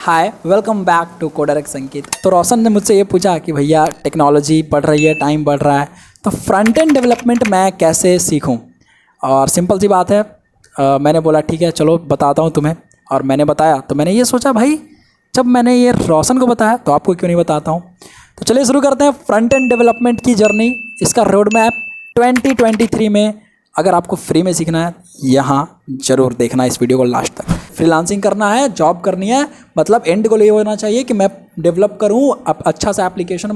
Hi welcome back to कोडरएक्स संकेत। तो रोशन ने मुझसे ये पूछा कि भैया टेक्नोलॉजी बढ़ रही है, टाइम बढ़ रहा है, तो फ्रंट एंड डेवलपमेंट मैं कैसे सीखूं। और सिंपल सी बात है, मैंने बोला ठीक है चलो बताता हूं तुम्हें। और मैंने बताया तो मैंने ये सोचा भाई जब मैंने ये रोशन को बताया तो आपको क्यों नहीं बताता हूँ। तो चलिए शुरू करते हैं फ्रंट एंड डेवलपमेंट की जर्नी। इसका रोड मैप 2023 में अगर आपको फ्री में सीखना है यहाँ ज़रूर देखना इस वीडियो को लास्ट तक। फ्रीलांसिंग करना है, जॉब करनी है, मतलब एंड गोल ये होना चाहिए कि मैं डेवलप करूँ, अच्छा सा एप्लीकेशन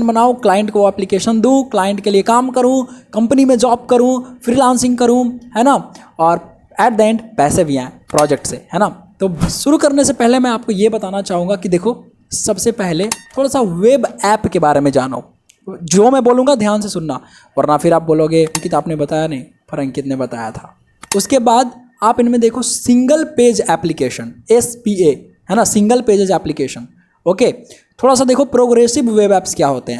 बनाऊँ, क्लाइंट को एप्लीकेशन दूँ, क्लाइंट के लिए काम करूँ, कंपनी में जॉब करूँ, फ्रीलांसिंग करूँ, है ना। और एट द एंड पैसे भी आएँ प्रोजेक्ट से, है ना। तो शुरू करने से पहले मैं आपको ये बताना चाहूँगा कि देखो सबसे पहले थोड़ा सा वेब ऐप के बारे में जानो। जो मैं बोलूँगा ध्यान से सुनना, वरना फिर आप बोलोगे अंकित आपने बताया नहीं, पर अंकित ने बताया था। उसके बाद आप इनमें देखो सिंगल पेज एप्लीकेशन SPA, है ना, सिंगल पेजेज एप्लीकेशन। ओके, थोड़ा सा देखो प्रोग्रेसिव वेब ऐप्स क्या होते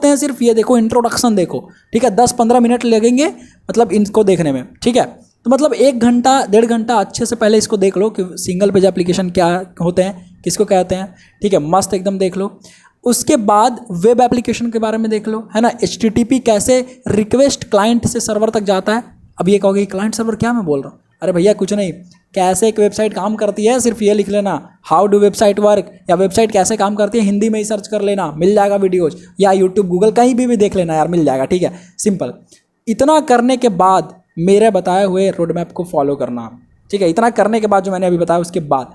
हैं सिर्फ ये देखो, इंट्रोडक्शन देखो, ठीक है। 10-15 मिनट लगेंगे मतलब इनको देखने में, ठीक है। तो मतलब 1 घंटा 1.5 घंटा अच्छे से पहले इसको देख लो कि सिंगल पेज एप्लीकेशन क्या होते हैं, किसको कहते हैं, ठीक है, मस्त एकदम देख लो। उसके बाद वेब एप्लीकेशन के बारे में देख लो, है ना। HTTP कैसे रिक्वेस्ट क्लाइंट से सर्वर तक जाता है। अब ये कहोगे क्लाइंट सर्वर क्या मैं बोल रहा हूँ, अरे भैया कुछ नहीं, कैसे एक वेबसाइट काम करती है सिर्फ ये लिख लेना, हाउ डू वेबसाइट वर्क, या वेबसाइट कैसे काम करती है हिंदी में ही सर्च कर लेना, मिल जाएगा वीडियोज, या यूट्यूब गूगल कहीं भी देख लेना यार, मिल जाएगा, ठीक है, सिंपल। इतना करने के बाद मेरे बताए हुए रोड मैप को फॉलो करना, ठीक है। इतना करने के बाद जो मैंने अभी बताया उसके बाद,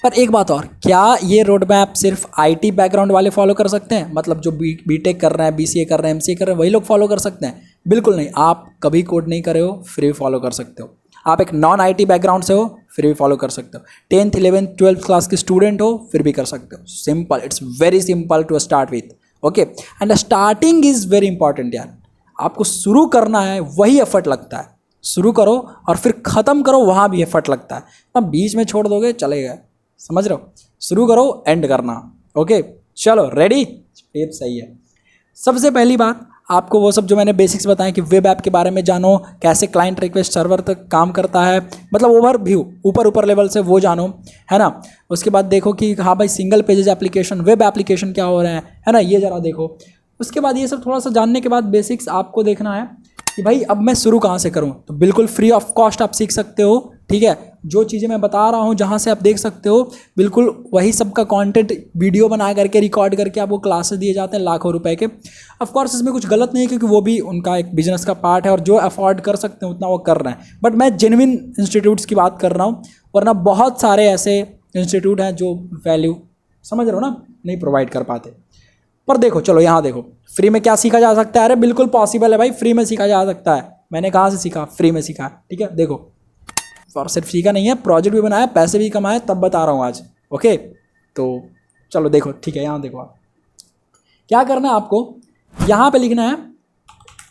पर एक बात और, क्या ये रोड मैप सिर्फ IT बैकग्राउंड वाले फॉलो कर सकते हैं, मतलब जो BTech कर रहे हैं, BCA कर रहे हैं, MCA कर रहे हैं, वही लोग फॉलो कर सकते हैं? बिल्कुल नहीं। आप कभी कोड नहीं करे हो फिर भी फॉलो कर सकते हो। आप एक नॉन IT बैकग्राउंड से हो फिर भी फॉलो कर सकते हो। 10th 11th 12th क्लास के स्टूडेंट हो फिर भी कर सकते हो। Simple, it's very simple to start with. Okay, and starting is very important यार। आपको शुरू करना है, वही एफर्ट लगता है। शुरू करो और फिर ख़त्म करो, वहाँ भी एफर्ट लगता है। अब बीच में छोड़ दोगे चलेगा, समझ रहे हो। शुरू करो, एंड करना। ओके चलो रेडी, टिप सही है। सबसे पहली बात, आपको वो सब जो मैंने बेसिक्स बताएं कि वेब ऐप के बारे में जानो, कैसे क्लाइंट रिक्वेस्ट सर्वर तक काम करता है, मतलब ओवरव्यू ऊपर लेवल से वो जानो, है ना। उसके बाद देखो कि हाँ भाई single pages application, web application क्या हो रहे हैं, है ना, ये ज़रा देखो। उसके बाद ये सब थोड़ा सा जानने के बाद बेसिक्स आपको देखना है कि भाई अब मैं शुरू कहाँ से करूँ। तो बिल्कुल फ्री ऑफ कॉस्ट आप सीख सकते हो, ठीक है। जो चीज़ें मैं बता रहा हूँ जहाँ से आप देख सकते हो, बिल्कुल वही सब का कंटेंट वीडियो बना करके रिकॉर्ड करके आपको क्लासेस दिए जाते हैं लाखों रुपए के। ऑफ कोर्स इसमें कुछ गलत नहीं है क्योंकि वो भी उनका एक बिजनेस का पार्ट है और जो अफोर्ड कर सकते हैं उतना वो कर रहे हैं। बट मैं जेन्युइन इंस्टीट्यूट्स की बात कर रहा हूँ, वरना बहुत सारे ऐसे इंस्टीट्यूट हैं जो वैल्यू, समझ रहे हो ना, नहीं प्रोवाइड कर पाते। पर देखो चलो यहाँ देखो फ्री में क्या सीखा जा सकता है। अरे बिल्कुल पॉसिबल है भाई, फ्री में सीखा जा सकता है। मैंने कहाँ से सीखा, फ्री में सीखा, ठीक है। देखो, और सिर्फ सीखा नहीं है, प्रोजेक्ट भी बनाया, पैसे भी कमाए, तब बता रहा हूँ आज। ओके तो चलो देखो, ठीक है। यहाँ देखो आप क्या करना है, आपको यहाँ पे लिखना है,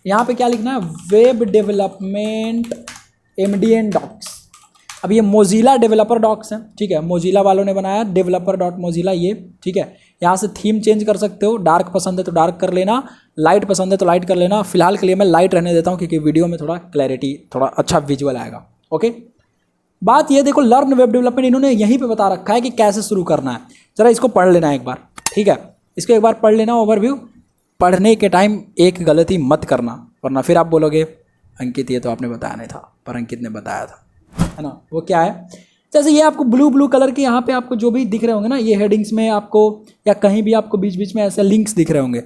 यहाँ पे क्या लिखना है, वेब डेवलपमेंट MDN डॉक्स। अब ये मोजिला डेवलपर डॉक्स है, ठीक है, मोजिला वालों ने बनाया, developer.mozilla ये, ठीक है। यहाँ से थीम चेंज कर सकते हो, डार्क पसंद है तो डार्क कर लेना, लाइट पसंद है तो लाइट कर लेना। फिलहाल के लिए मैं लाइट रहने देता हूँ क्योंकि वीडियो में थोड़ा क्लैरिटी, थोड़ा अच्छा विजुअल आएगा। ओके, बात ये देखो, लर्न वेब डेवलपमेंट इन्होंने यहीं पे बता रखा है कि कैसे शुरू करना है। जरा इसको पढ़ लेना एक बार, ठीक है, इसको एक बार पढ़ लेना ओवरव्यू। पढ़ने के टाइम एक गलती मत करना, वरना फिर आप बोलोगे अंकित ये तो आपने बताया नहीं था, पर अंकित ने बताया था, है ना। वो क्या है, जैसे ये आपको ब्लू कलर के यहाँ पे आपको जो भी दिख रहे होंगे ना, ये हेडिंग्स में आपको या कहीं भी आपको बीच बीच में ऐसे लिंक्स दिख रहे होंगे,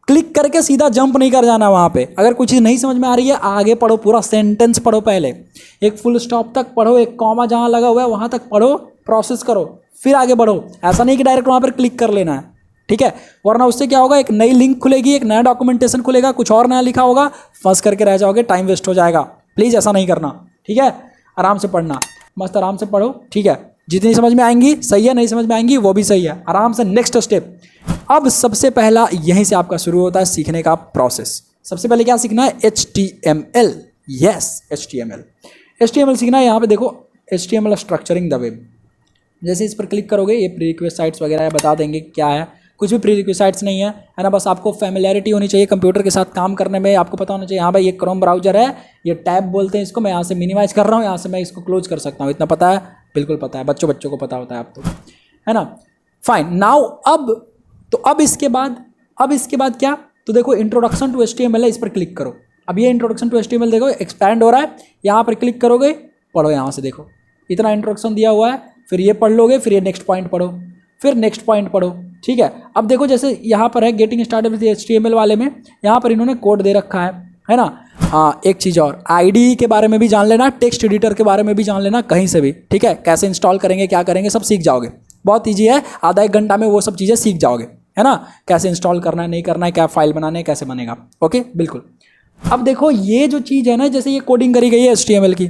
क्लिक करके सीधा जंप नहीं कर जाना वहाँ पे। अगर कुछ चीज़ नहीं समझ में आ रही है, आगे पढ़ो, पूरा सेंटेंस पढ़ो, पहले एक फुल स्टॉप तक पढ़ो, एक कॉमा जहाँ लगा हुआ है वहाँ तक पढ़ो, प्रोसेस करो, फिर आगे बढ़ो। ऐसा नहीं कि डायरेक्ट वहाँ पर क्लिक कर लेना है, ठीक है, वरना उससे क्या होगा, एक नई लिंक खुलेगी, एक नया डॉक्यूमेंटेशन खुलेगा, कुछ और नया लिखा होगा, फंस करके रह जाओगे, टाइम वेस्ट हो जाएगा। प्लीज़ ऐसा नहीं करना, ठीक है। आराम से पढ़ना, मस्त आराम से पढ़ो, ठीक है। जितनी समझ में आएंगी सही है, नहीं समझ में आएंगी वो भी सही है, आराम से नेक्स्ट स्टेप। अब सबसे पहला यहीं से आपका शुरू होता है सीखने का प्रोसेस। सबसे पहले क्या सीखना है, HTML। यस, HTML सीखना है। यहाँ पे देखो HTML स्ट्रक्चरिंग द वेब, जैसे इस पर क्लिक करोगे ये प्री रिक्वेस्ट साइट्स वगैरह बता देंगे क्या है। कुछ भी प्री रिक्वेस्ट साइट्स नहीं है ना, बस आपको फैमिलियरिटी होनी चाहिए कंप्यूटर के साथ काम करने में। आपको पता होना चाहिए हाँ भाई ये क्रोम ब्राउजर है, ये टैब बोलते हैं इसको, मैं यहाँ से मिनिमाइज कर रहा हूँ, यहाँ से मैं इसको क्लोज कर सकता हूँ, इतना पता है, बिल्कुल पता है, बच्चों बच्चों को पता होता है आप तो, है ना। फाइन, नाउ अब इसके बाद क्या, तो देखो इंट्रोडक्शन टू HTML है, इस पर क्लिक करो। अब ये इंट्रोडक्शन टू HTML देखो एक्सपैंड हो रहा है, यहाँ पर क्लिक करोगे, पढ़ो यहाँ से, देखो इतना इंट्रोडक्शन दिया हुआ है, फिर ये पढ़ लोगे, फिर ये नेक्स्ट पॉइंट पढ़ो, फिर नेक्स्ट पॉइंट पढ़ो, ठीक है। अब देखो जैसे यहाँ पर है गेटिंग स्टार्टेड विद HTML वाले में, यहाँ पर इन्होंने कोड दे रखा है ना। हाँ, एक चीज़ और, IDE के बारे में भी जान लेना, टेक्स्ट एडिटर के बारे में भी जान लेना कहीं से भी, ठीक है। कैसे इंस्टॉल करेंगे, क्या करेंगे, सब सीख जाओगे, बहुत ईजी है, आधा एक घंटा में वो सब चीज़ें सीख जाओगे, है ना। कैसे इंस्टॉल करना है, नहीं करना है, क्या फाइल बनाने है, कैसे बनेगा, ओके बिल्कुल। अब देखो ये जो चीज़ है ना, जैसे ये कोडिंग करी गई है HTML की,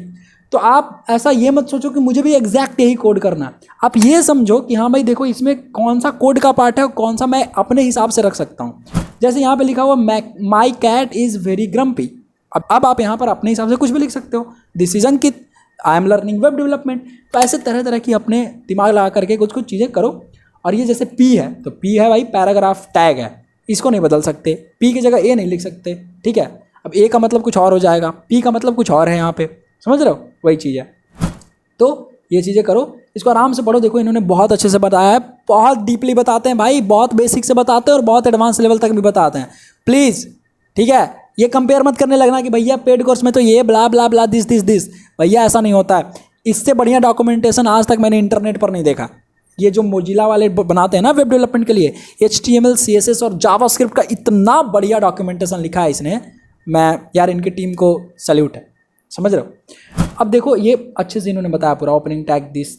तो आप ऐसा ये मत सोचो कि मुझे भी एग्जैक्ट यही कोड करना है। आप ये समझो कि हाँ भाई देखो इसमें कौन सा कोड का पार्ट है और कौन सा मैं अपने हिसाब से रख सकता हूँ। जैसे यहाँ पे लिखा हुआ my cat is very grumpy, अब आप यहाँ पर अपने हिसाब से कुछ भी लिख सकते हो। This is Ankit, I am learning web development. तो ऐसे तरह तरह की अपने दिमाग लगा करके कुछ कुछ चीज़ें करो। और ये जैसे P है, तो P है भाई पैराग्राफ टैग है, इसको नहीं बदल सकते, P की जगह A नहीं लिख सकते, ठीक है। अब A का मतलब कुछ और हो जाएगा, P का मतलब कुछ और है यहाँ पे, समझ रहे हो, वही चीज़ है। तो ये चीज़ें करो, इसको आराम से पढ़ो। देखो इन्होंने बहुत अच्छे से बताया है, बहुत डीपली बताते हैं भाई, बहुत बेसिक से बताते हैं और बहुत एडवांस लेवल तक भी बताते हैं। प्लीज़, ठीक है, ये कंपेयर मत करने लगना कि भैया पेड कोर्स में तो ये ब्ला ब्ला ब्ला दिस, भैया ऐसा नहीं होता है। इससे बढ़िया डॉक्यूमेंटेशन आज तक मैंने इंटरनेट पर नहीं देखा। ये जो मोजिला वाले बनाते हैं ना वेब डेवलपमेंट के लिए, HTML CSS और जावास्क्रिप्ट का इतना बढ़िया डॉक्यूमेंटेशन लिखा है इसने, मैं यार इनकी टीम को सैल्यूट है, समझ रहे हो। अब देखो ये अच्छे से इन्होंने बताया पूरा, ओपनिंग टैग दिस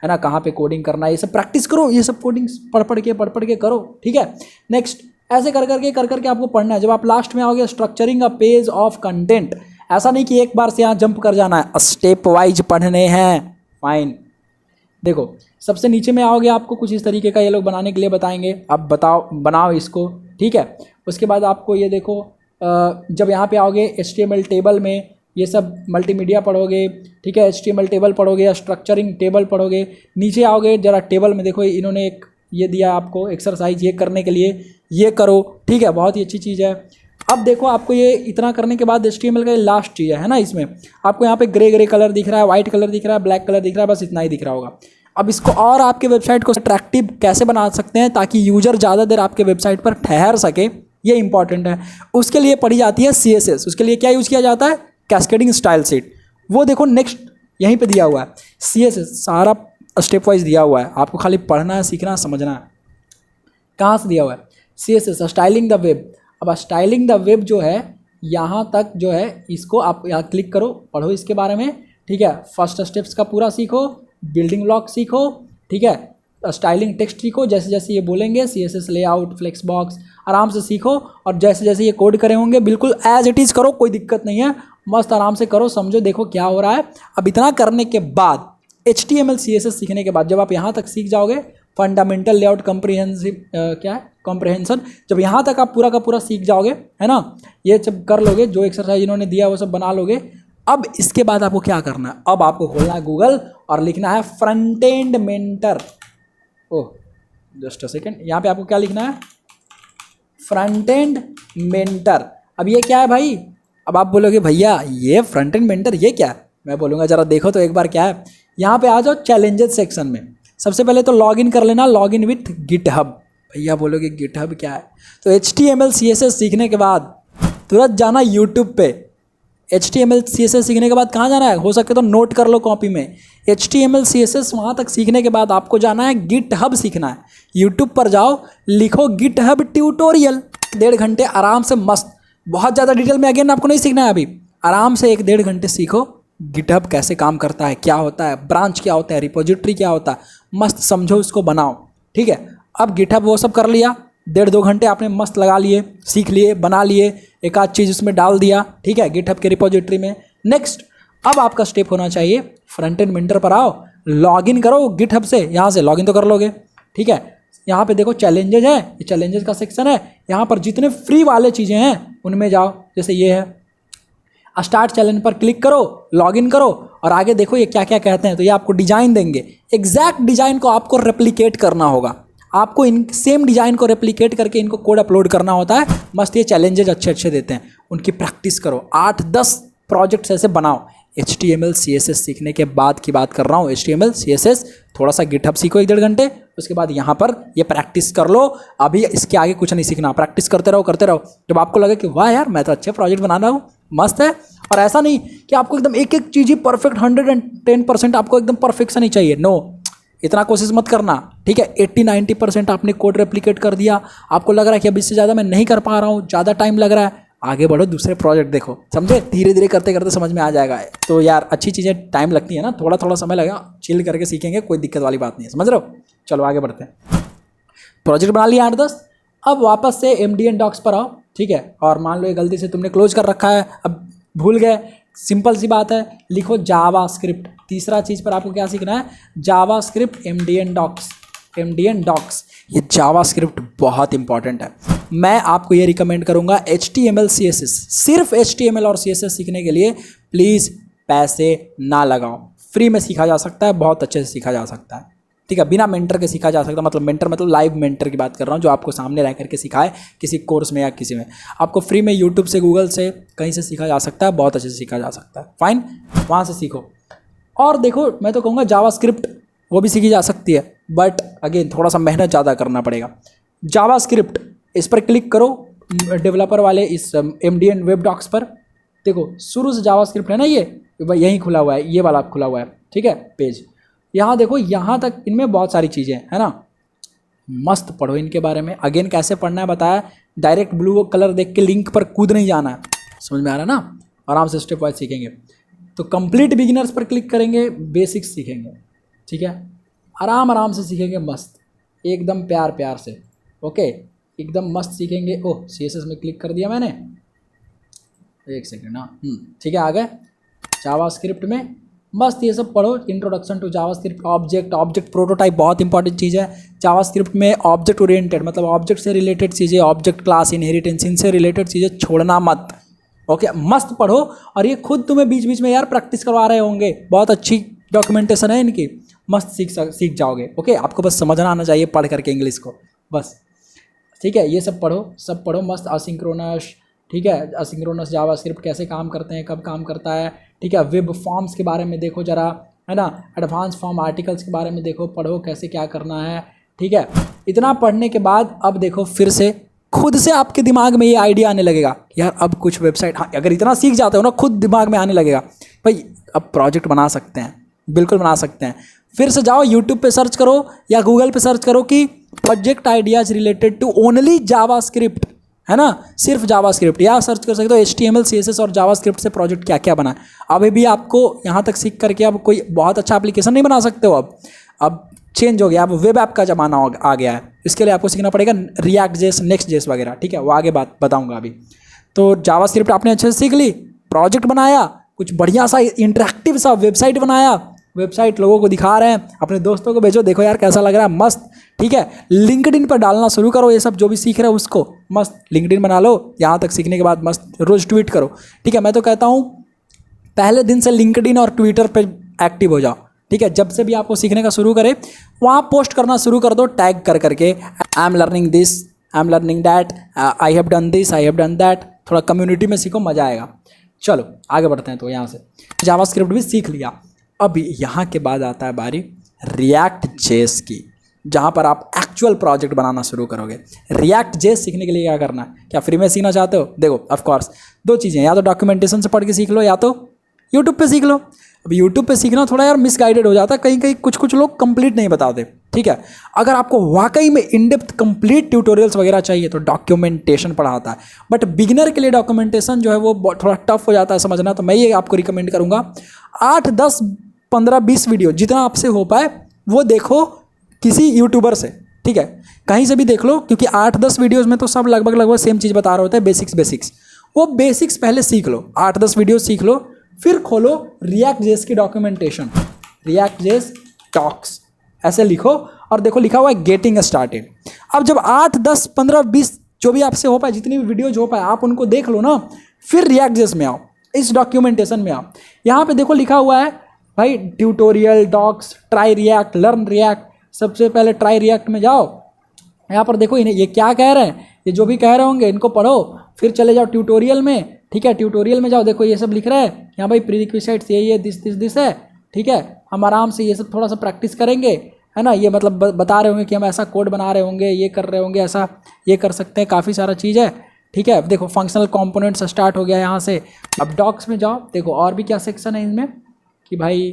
है ना, कहाँ पे कोडिंग करना है, ये सब प्रैक्टिस करो, ये सब कोडिंग पढ़ के करो, ठीक है। नेक्स्ट ऐसे कर करके आपको पढ़ना है। जब आप लास्ट में आओगे, structuring a page of content, ऐसा नहीं कि एक बार से यहाँ जंप कर जाना है, स्टेप वाइज पढ़ने हैं। फाइन, देखो सबसे नीचे में आओगे, आपको कुछ इस तरीके का ये लोग बनाने के लिए बताएंगे, आप बनाओ इसको, ठीक है। उसके बाद आपको ये देखो, जब यहाँ पे आओगे HTML टेबल में ये सब मल्टीमीडिया पढ़ोगे, ठीक है, HTML टेबल पढ़ोगे या स्ट्रक्चरिंग टेबल पढ़ोगे। नीचे आओगे जरा टेबल में, देखो इन्होंने एक ये दिया आपको एक्सरसाइज, ये करने के लिए ये करो, ठीक है, बहुत ही अच्छी चीज़ है। अब देखो आपको ये इतना करने के बाद HTML का ये लास्ट चीज़ है ना, इसमें आपको यहाँ पे ग्रे कलर दिख रहा है, वाइट कलर दिख रहा है, ब्लैक कलर दिख रहा है, बस इतना ही दिख रहा होगा। अब इसको और आपके वेबसाइट को अट्रैक्टिव कैसे बना सकते हैं ताकि यूजर ज़्यादा देर आपके वेबसाइट पर ठहर सके, ये इंपॉर्टेंट है। उसके लिए पढ़ी जाती है CSS। उसके लिए क्या यूज़ किया जाता है, कैस्केडिंग स्टाइल शीट। वो देखो नेक्स्ट यहीं पे दिया हुआ है, CSS सारा स्टेप वाइज दिया हुआ है, आपको खाली पढ़ना है, सीखना है, समझना है। कहाँ से दिया हुआ है, CSS स्टाइलिंग द वेब। अब स्टाइलिंग द वेब जो है यहाँ तक जो है, इसको आप यहाँ क्लिक करो, पढ़ो इसके बारे में, ठीक है। फर्स्ट स्टेप्स का पूरा सीखो, बिल्डिंग ब्लॉक सीखो, ठीक है, स्टाइलिंग टेक्स्ट सीखो, जैसे जैसे ये बोलेंगे CSS लेआउट, फ्लेक्स बॉक्स, आराम से सीखो। और जैसे जैसे ये कोड करे होंगे बिल्कुल एज इट इज़ करो, कोई दिक्कत नहीं है, मस्त आराम से करो, समझो, देखो क्या हो रहा है। अब इतना करने के बाद HTML CSS सीखने के बाद जब आप यहाँ तक सीख जाओगे, फंडामेंटल लेआउट कॉम्प्रहेंशन, जब यहाँ तक आप पूरा का पूरा सीख जाओगे, है ना, ये जब कर लोगे, जो एक्सरसाइज इन्होंने दिया वो सब बना लोगे, अब इसके बाद आपको क्या करना है, अब आपको खोलना है गूगल और लिखना है front end mentor. Oh just a second, यहाँ पे आपको क्या लिखना है, फ्रंट एंड मेंटर। अब ये क्या है भाई, अब आप बोलोगे भैया ये फ्रंट एंड मेंटर ये क्या है, मैं बोलूँगा जरा देखो तो एक बार क्या है। यहाँ पे आ जाओ चैलेंजेस सेक्शन में, सबसे पहले तो लॉगिन कर लेना, लॉगिन विथ गिटहब। भैया बोलोगे गिटहब क्या है, तो HTML CSS सीखने के बाद तुरंत जाना यूट्यूब पे। HTML CSS सीखने के बाद कहाँ जाना है, हो सके तो नोट कर लो कॉपी में, HTML CSS वहाँ तक सीखने के बाद आपको जाना है गिटहब सीखना है। यूट्यूब पर जाओ, लिखो गिटहब ट्यूटोरियल, 1.5 घंटे आराम से मस्त, बहुत ज़्यादा डिटेल में अगेन आपको नहीं सीखना है अभी, आराम से 1-1.5 घंटे सीखो गिटहब कैसे काम करता है, क्या होता है, ब्रांच क्या होता है, रिपोजिटरी क्या होता है, मस्त समझो, उसको बनाओ, ठीक है। अब गिटहब वो सब कर लिया, 1.5-2 घंटे आपने मस्त लगा लिए, सीख लिए, बना लिए, एक आध चीज़ उसमें डाल दिया, ठीक है, गिटहब के रिपोजिटरी में। नेक्स्ट अब आपका स्टेप होना चाहिए, फ्रंट एंड मेंटर पर आओ, लॉगिन करो गिटहब से, यहाँ से लॉगिन तो कर लोगे, ठीक है। यहाँ पे देखो चैलेंजेज है, ये चैलेंजेज का सेक्शन है, यहाँ पर जितने फ्री वाले चीज़ें हैं उनमें जाओ, जैसे ये है स्टार्ट चैलेंज पर क्लिक करो, लॉगिन करो और आगे देखो ये क्या क्या कहते हैं। तो ये आपको डिज़ाइन देंगे, एग्जैक्ट डिज़ाइन को आपको रेप्लिकेट करना होगा, आपको इन सेम डिज़ाइन को रेप्लिकेट करके इनको कोड अपलोड करना होता है। मस्त ये चैलेंजेज अच्छे अच्छे देते हैं, उनकी प्रैक्टिस करो, 8-10 प्रोजेक्ट्स ऐसे बनाओ, HTML CSS सीखने के बाद की बात कर रहा हूँ। HTML CSS थोड़ा सा गिटहब सीखो 1-1.5 घंटे, उसके बाद यहाँ पर ये प्रैक्टिस कर लो। अभी इसके आगे कुछ नहीं सीखना, प्रैक्टिस करते रहो करते रहो। जब आपको लगे कि वाह यार मैं तो अच्छे प्रोजेक्ट बना रहा हूँ, मस्त है। और ऐसा नहीं कि आपको एकदम एक एक चीज़ ही परफेक्ट 110% आपको एकदम परफेक्शन ही चाहिए, नो, इतना कोशिश मत करना, ठीक है। 80-90% आपने कोड रेप्लिकेट कर दिया, आपको लग रहा है कि अब इससे ज़्यादा मैं नहीं कर पा रहा हूँ, ज़्यादा टाइम लग रहा है, आगे बढ़ो, दूसरे प्रोजेक्ट देखो, समझे। धीरे धीरे करते करते समझ में आ जाएगा। तो यार अच्छी चीज़ें टाइम लगती है ना, थोड़ा थोड़ा समय लगेगा, चिल करके सीखेंगे, कोई दिक्कत वाली बात नहीं है, समझ रहे हो। चलो आगे बढ़ते हैं। प्रोजेक्ट बना लिया 8-10, अब वापस से MDN डॉक्स पर आओ, ठीक है। और मान लो ये गलती से तुमने क्लोज कर रखा है, अब भूल गए, सिंपल सी बात है, लिखो जावास्क्रिप्ट। तीसरा चीज़ पर आपको क्या सीखना है, जावास्क्रिप्ट MDN डॉक्स। ये जावास्क्रिप्ट बहुत इंपॉर्टेंट है। मैं आपको ये रिकमेंड करूँगा HTML CSS, सिर्फ HTML और CSS सीखने के लिए प्लीज़ पैसे ना लगाओ, फ्री में सीखा जा सकता है, बहुत अच्छे से सीखा जा सकता है, ठीक है। बिना मेंटर के सीखा जा सकता है, मतलब मेंटर मतलब लाइव मेंटर की बात कर रहा हूँ, जो आपको सामने रह करके सिखाए किसी कोर्स में या किसी में। आपको फ्री में यूट्यूब से, गूगल से, कहीं से सीखा जा सकता है, बहुत अच्छे से सीखा जा सकता है, फाइन, वहाँ से सीखो। और देखो मैं तो कहूँगा जावास्क्रिप्ट वो भी सीखी जा सकती है, बट अगेन थोड़ा सा मेहनत ज़्यादा करना पड़ेगा। जावास्क्रिप्ट इस पर क्लिक करो, डेवलपर वाले इस MDN वेब डॉक्स पर, देखो शुरू से जावास्क्रिप्ट है ना, ये यहीं खुला हुआ है, ये वाला खुला हुआ है, ठीक है, पेज। यहाँ देखो, यहाँ तक इनमें बहुत सारी चीज़ें हैं, है ना, मस्त पढ़ो इनके बारे में। अगेन कैसे पढ़ना है बताया, डायरेक्ट ब्लू कलर देख के लिंक पर कूद नहीं जाना है, समझ में आ रहा है ना, आराम से स्टेप वाइज सीखेंगे। तो कंप्लीट बिगिनर्स पर क्लिक करेंगे, बेसिक्स सीखेंगे, ठीक है, आराम से सीखेंगे, मस्त एकदम प्यार प्यार से, ओके, एकदम मस्त सीखेंगे। ओह CSS में क्लिक कर दिया मैंने, एक सेकेंड ना, ठीक है, आ गए जावास्क्रिप्ट में, मस्त ये सब पढ़ो। Introduction to JavaScript, object prototype बहुत इंपॉर्टेंट चीज़ है जावास्क्रिप्ट में। ऑब्जेक्ट ओरिएंटेड मतलब ऑब्जेक्ट से रिलेटेड चीज़ें, ऑब्जेक्ट क्लास, इनहेरिटेंस, इनसे रिलेटेड चीज़ें छोड़ना मत, ओके, मस्त पढ़ो। और ये खुद तुम्हें बीच बीच में यार प्रैक्टिस करवा रहे होंगे, बहुत अच्छी डॉक्यूमेंटेशन है इनकी, मस्त सीख जाओगे, ओके। आपको बस समझना आना चाहिए पढ़ करके इंग्लिश को, बस, ठीक है। ये सब पढ़ो मस्त। असिंक्रोनस, ठीक है, असिंक्रोनस जावास्क्रिप्ट कैसे काम करते हैं, कब काम करता है, ठीक है। वेब फॉर्म्स के बारे में देखो जरा, है ना, एडवांस फॉर्म आर्टिकल्स के बारे में देखो, पढ़ो कैसे क्या करना है, ठीक है। इतना पढ़ने के बाद अब देखो फिर से खुद से आपके दिमाग में ये आइडिया आने लगेगा, यार अब कुछ वेबसाइट, हाँ अगर इतना सीख जाते हो ना, खुद दिमाग में आने लगेगा भाई अब प्रोजेक्ट बना सकते हैं, बिल्कुल बना सकते हैं। फिर से जाओ यूट्यूब पे सर्च करो या गूगल पे सर्च करो कि project ideas related to only JavaScript, है ना, सिर्फ जावास्क्रिप्ट, या सर्च कर सकते हो HTML CSS और जावास्क्रिप्ट से प्रोजेक्ट क्या क्या बना है। अभी भी आपको यहाँ तक सीख करके अब कोई बहुत अच्छा एप्लीकेशन नहीं बना सकते हो, अब चेंज हो गया, अब वेब ऐप का ज़माना आ गया है। इसके लिए आपको सीखना पड़ेगा React.js, Next.js वगैरह, ठीक है, वो आगे बात बताऊँगा अभी। तो जावास्क्रिप्ट आपने अच्छे से सीख ली, प्रोजेक्ट बनाया, कुछ बढ़िया सा इंटरेक्टिव सा वेबसाइट बनाया, वेबसाइट लोगों को दिखा रहे हैं, अपने दोस्तों को भेजो, देखो यार कैसा लग रहा है, मस्त, ठीक है। लिंक्डइन पर डालना शुरू करो, ये सब जो भी सीख रहे हो उसको मस्त लिंक्डइन बना लो। यहाँ तक सीखने के बाद मस्त रोज ट्वीट करो, ठीक है। मैं तो कहता हूँ पहले दिन से लिंक्डइन और ट्विटर पे एक्टिव हो जाओ, ठीक है। जब से भी आपको सीखने का शुरू करे वहाँ पोस्ट करना शुरू कर दो, टैग कर करके, I am learning this, I am learning that, I have done this, I have done that. थोड़ा कम्युनिटी में सीखो, मज़ा आएगा। चलो आगे बढ़ते हैं। तो यहाँ से जावास्क्रिप्ट भी सीख लिया, अब यहाँ के बाद आता है बारी React.js की, जहाँ पर आप एक्चुअल प्रोजेक्ट बनाना शुरू करोगे। React.js सीखने के लिए क्या करना है, क्या फ्री में सीखना चाहते हो? देखो ऑफ कोर्स दो चीज़ें, या तो डॉक्यूमेंटेशन से पढ़ के सीख लो या तो यूट्यूब पे सीख लो। अब यूट्यूब पे सीखना थोड़ा यार मिसगाइडेड हो जाता है, कहीं कहीं कुछ लोग कंप्लीट नहीं बताते, ठीक है। अगर आपको वाकई में इन डेप्थ कंप्लीट ट्यूटोरियल्स वगैरह चाहिए तो डॉक्यूमेंटेशन पढ़ाता है, बट बिगिनर के लिए डॉक्यूमेंटेशन जो है वो थोड़ा टफ हो जाता है समझना। तो मैं ये आपको रिकमेंड करूँगा 8, 10, 15, 20 वीडियो जितना आपसे हो पाए वो देखो किसी यूट्यूबर से, ठीक है, कहीं से भी देख लो, क्योंकि 8-10 वीडियोज़ में तो सब लगभग सेम चीज़ बता रहे होते हैं, बेसिक्स। वो बेसिक्स पहले सीख लो, 8-10 वीडियो सीख लो, फिर खोलो React.js की डॉक्यूमेंटेशन, React.js डॉक्स ऐसे लिखो और देखो लिखा हुआ है गेटिंग स्टार्टेड। अब जब 8, 10, 15, 20 जो भी आपसे हो पाए, जितनी भी वीडियोज हो पाए आप उनको देख लो ना, फिर React.js में आओ, इस डॉक्यूमेंटेशन में आओ। यहाँ पे देखो लिखा हुआ है भाई tutorial, docs, try React, learn React. सबसे पहले ट्राई रिएक्ट में जाओ, यहाँ पर देखो इन्हें ये क्या कह रहे हैं, ये जो भी कह रहे होंगे इनको पढ़ो, फिर चले जाओ ट्यूटोरियल में, ठीक है, ट्यूटोरियल में जाओ, देखो ये सब लिख रहा है यहाँ भाई, प्रीरिक्विजिट्स ये दिस है। ठीक है, हम आराम से ये सब थोड़ा सा प्रैक्टिस करेंगे, है ना। ये मतलब बता रहे होंगे कि हम ऐसा कोड बना रहे होंगे, ये कर रहे होंगे, ऐसा ये कर सकते हैं, काफ़ी सारा चीज़ है। ठीक है, देखो फंक्शनल कंपोनेंट्स स्टार्ट हो गया यहाँ से। अब डॉक्स में जाओ, देखो और भी क्या सेक्शन है इनमें कि भाई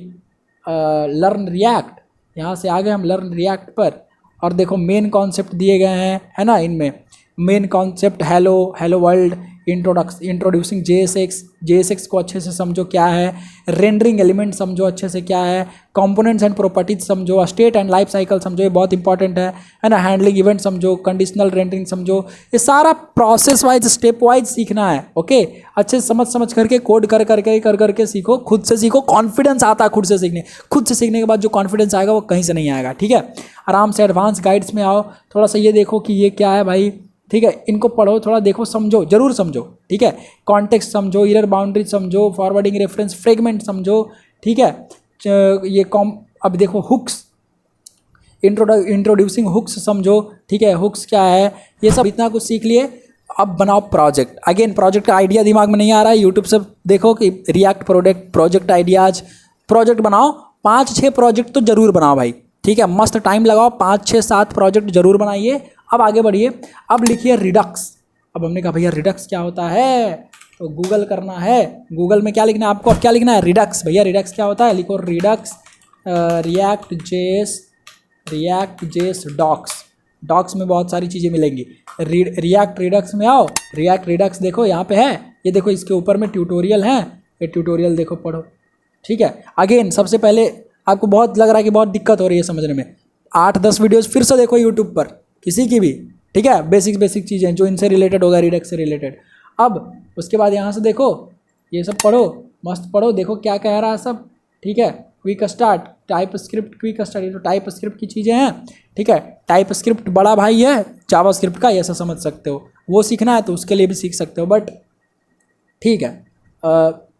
लर्न रिएक्ट, यहाँ से आ गए हम लर्न रिएक्ट पर। और देखो मेन कॉन्सेप्ट दिए गए हैं, है ना। इनमें main concept hello world, introducing JSX को अच्छे से समझो क्या है, रेंडरिंग एलिमेंट समझो अच्छे से क्या है, कंपोनेंट्स एंड प्रॉपर्टीज समझो, स्टेट एंड लाइफ साइकिल समझो, ये बहुत इंपॉर्टेंट है ना। हैंडलिंग इवेंट समझो, कंडीशनल रेंडरिंग समझो, ये सारा प्रोसेस वाइज स्टेप वाइज सीखना है। ओके, अच्छे से समझ करके कोड कर करके सीखो, खुद से सीखो। कॉन्फिडेंस आता है खुद से सीखने के बाद जो कॉन्फिडेंस आएगा वो कहीं से नहीं आएगा। ठीक है, आराम से एडवांस गाइड्स में आओ, थोड़ा सा ये देखो कि ये क्या है भाई। ठीक है, इनको पढ़ो, थोड़ा देखो, समझो, जरूर समझो। ठीक है, कॉन्टेक्स्ट समझो, एरर बाउंड्रीज समझो, फॉरवर्डिंग रेफरेंस फ्रेगमेंट समझो। ठीक है, ये अब देखो हुक्स, इंट्रोड्यूसिंग हुक्स समझो। ठीक है, हुक्स क्या है, ये सब इतना कुछ सीख लिए। अब बनाओ प्रोजेक्ट। अगेन प्रोजेक्ट का आइडिया दिमाग में नहीं आ रहा है, यूट्यूब से देखो कि रिएक्ट प्रोजेक्ट आइडियाज, प्रोजेक्ट बनाओ। 5-6 प्रोजेक्ट तो जरूर बनाओ भाई। ठीक है, मस्त टाइम लगाओ, 5-6-7 प्रोजेक्ट जरूर बनाइए। अब आगे बढ़िए, अब लिखिए रिडक्स। अब हमने कहा भैया रिडक्स क्या होता है, तो गूगल करना है। गूगल में क्या लिखना है आपको, अब क्या लिखना है, रिडक्स। भैया रिडक्स क्या होता है, लिखो रिडक्स रिएक्ट जेएस डॉक्स में बहुत सारी चीज़ें मिलेंगी। रिएक्ट रिडक्स में आओ, रिएक्ट रिडक्स देखो यहाँ पे है, ये देखो इसके ऊपर में ट्यूटोरियल है, ये ट्यूटोरियल देखो पढ़ो। ठीक है, अगेन सबसे पहले आपको बहुत लग रहा है कि बहुत दिक्कत हो रही है समझने में, 8-10 वीडियोज़ फिर से देखो यूट्यूब पर, किसी की भी। ठीक है, बेसिक चीज़ें जो इनसे रिलेटेड होगा, रिडक्स से रिलेटेड। अब उसके बाद यहाँ से देखो, ये सब पढ़ो, मस्त पढ़ो, देखो क्या कह रहा है सब। ठीक है, quick start, type script, quick start, ये तो टाइप स्क्रिप्ट की चीज़ें हैं। ठीक है, टाइप स्क्रिप्ट बड़ा भाई है जावा स्क्रिप्ट का, ऐसा समझ सकते हो। वो सीखना है तो उसके लिए भी सीख सकते हो, बट ठीक है।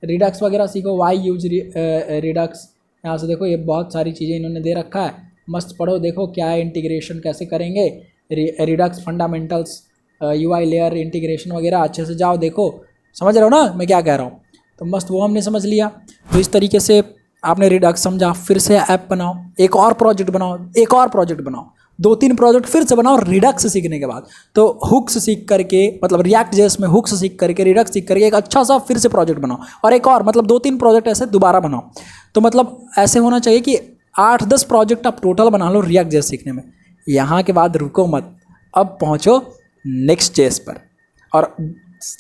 रिडक्स वगैरह सीखो, वाई यूज रिडक्स, यहाँ से देखो ये बहुत सारी चीज़ें इन्होंने दे रखा है, मस्त पढ़ो, देखो क्या है, इंटीग्रेशन कैसे करेंगे, Redux fundamentals, UI layer integration वगैरह, अच्छे से जाओ देखो, समझ रहे हो ना मैं क्या कह रहा हूँ। तो मस्त वो हमने समझ लिया। तो इस तरीके से आपने रिडक्स समझा, फिर से ऐप बनाओ, एक और प्रोजेक्ट बनाओ, 2-3 प्रोजेक्ट फिर से बनाओ रिडक्स सीखने के बाद। तो हुक्स सीख करके, मतलब रिएक्ट जेएस में हुक्स सीख करके, रिडक्स सीख करके एक अच्छा सा फिर से प्रोजेक्ट बनाओ, और एक और मतलब 2-3 प्रोजेक्ट ऐसे दोबारा बनाओ। तो मतलब ऐसे होना चाहिए कि 8-10 प्रोजेक्ट आप टोटल बना लो रिएक्ट जेएस सीखने में। यहाँ के बाद रुको मत, अब पहुँचो नेक्स्ट जेएस पर, और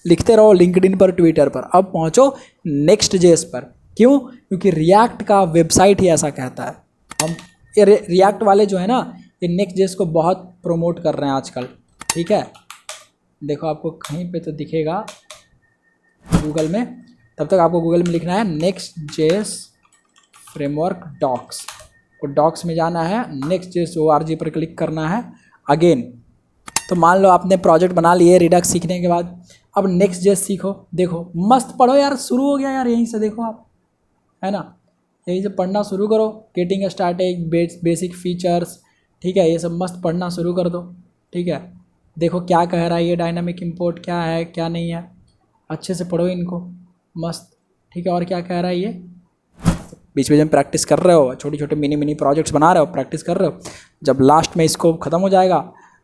लिखते रहो लिंक्डइन पर, ट्विटर पर। अब पहुँचो नेक्स्ट जेएस पर। क्यों? क्योंकि रिएक्ट का वेबसाइट ही ऐसा कहता है। हम ये रिएक्ट वाले जो है ना, ये नेक्स्ट जेएस को बहुत प्रमोट कर रहे हैं आजकल। ठीक है, देखो आपको कहीं पे तो दिखेगा गूगल में, तब तक आपको गूगल में लिखना है नेक्स्ट जेएस फ्रेमवर्क डॉक्स, और डॉक्स में जाना है, नेक्स्ट जेएस ORG पर क्लिक करना है। अगेन तो मान लो आपने प्रोजेक्ट बना लिए रिडक्स सीखने के बाद, अब नेक्स्ट जेएस सीखो। देखो मस्त पढ़ो यार, शुरू हो गया यार, यहीं से देखो आप, है ना, यहीं से पढ़ना शुरू करो। गेटिंग स्टार्टेड, बेसिक फीचर्स, ठीक है, ये सब मस्त पढ़ना शुरू कर दो। ठीक है, देखो क्या कह रहा है ये, डायनामिक इंपोर्ट क्या है क्या नहीं है, अच्छे से पढ़ो इनको मस्त। ठीक है, और क्या कह रहा है ये, बीच में जब प्रैक्टिस कर रहे हो, छोटे छोटे मिनी प्रोजेक्ट्स बना रहे हो, प्रैक्टिस कर रहे हो, जब लास्ट में इसको ख़त्म हो जाएगा,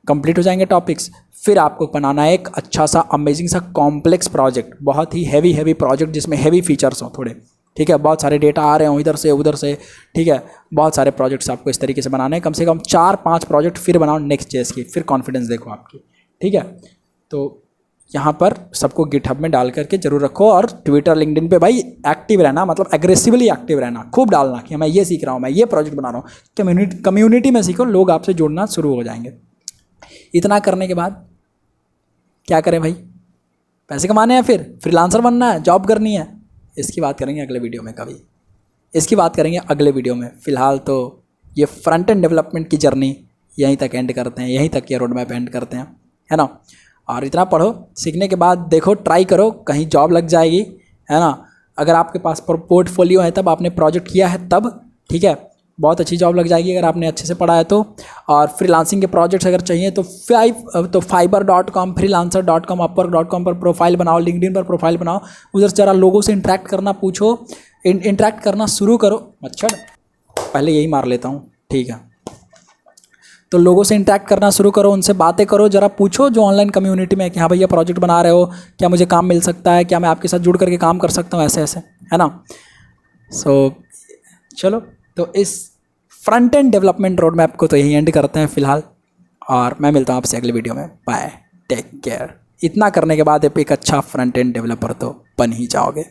कंप्लीट हो जाएंगे टॉपिक्स, फिर आपको बनाना है एक अच्छा सा अमेजिंग सा कॉम्प्लेक्स प्रोजेक्ट, बहुत ही हैवी प्रोजेक्ट जिसमें हैवी फीचर्स हों थोड़े। ठीक है, बहुत सारे डेटा आ रहे हों इधर से उधर से। ठीक है, बहुत सारे प्रोजेक्ट्स आपको इस तरीके से बनाने हैं, कम से कम 4-5 प्रोजेक्ट फिर बनाओ नेक्स्ट जेएस की, फिर कॉन्फिडेंस देखो आपकी। ठीक है, तो यहाँ पर सबको गिटहब में डाल करके जरूर रखो, और ट्विटर लिंक्डइन पे भाई एक्टिव रहना, मतलब एग्रेसिवली एक्टिव रहना, खूब डालना कि मैं ये सीख रहा हूँ, मैं ये प्रोजेक्ट बना रहा हूँ। कम्युनिटी में सीखो, लोग आपसे जुड़ना शुरू हो जाएंगे। इतना करने के बाद क्या करें भाई, पैसे कमाने हैं, फिर फ्रीलांसर बनना है, जॉब करनी है, इसकी बात करेंगे अगले वीडियो में। कभी इसकी बात करेंगे अगले वीडियो में। फ़िलहाल तो ये फ्रंट एंड डेवलपमेंट की जर्नी यहीं तक एंड करते हैं, यहीं तक ये रोड मैप एंड करते हैं, है ना। और इतना पढ़ो, सीखने के बाद देखो, ट्राई करो, कहीं जॉब लग जाएगी, है ना। अगर आपके पास पोर्टफोलियो है, तब आपने प्रोजेक्ट किया है तब, ठीक है, बहुत अच्छी जॉब लग जाएगी अगर आपने अच्छे से पढ़ा है तो। और फ्रीलांसिंग के प्रोजेक्ट्स अगर चाहिए तो fiverr.com, freelancer.com, upwork.com पर प्रोफाइल बनाओ, लिंक्डइन पर प्रोफाइल बनाओ, उधर जरा लोगों से इंटरेक्ट करना पूछो, इंटरेक्ट करना शुरू करो। मच्छर पहले यही मार लेता हूँ, ठीक है। तो लोगों से इंटरेक्ट करना शुरू करो, उनसे बातें करो, जरा पूछो जो ऑनलाइन कम्युनिटी में कि हाँ भैया प्रोजेक्ट बना रहे हो, क्या मुझे काम मिल सकता है, क्या मैं आपके साथ जुड़ करके काम कर सकता हूँ, ऐसे ऐसे, है ना। चलो तो इस front end development road map को तो यही एंड करते हैं फ़िलहाल, और मैं मिलता हूँ आपसे अगले वीडियो में। Bye, take care. इतना करने के बाद एक अच्छा फ्रंट एंड डेवलपर तो बन ही जाओगे।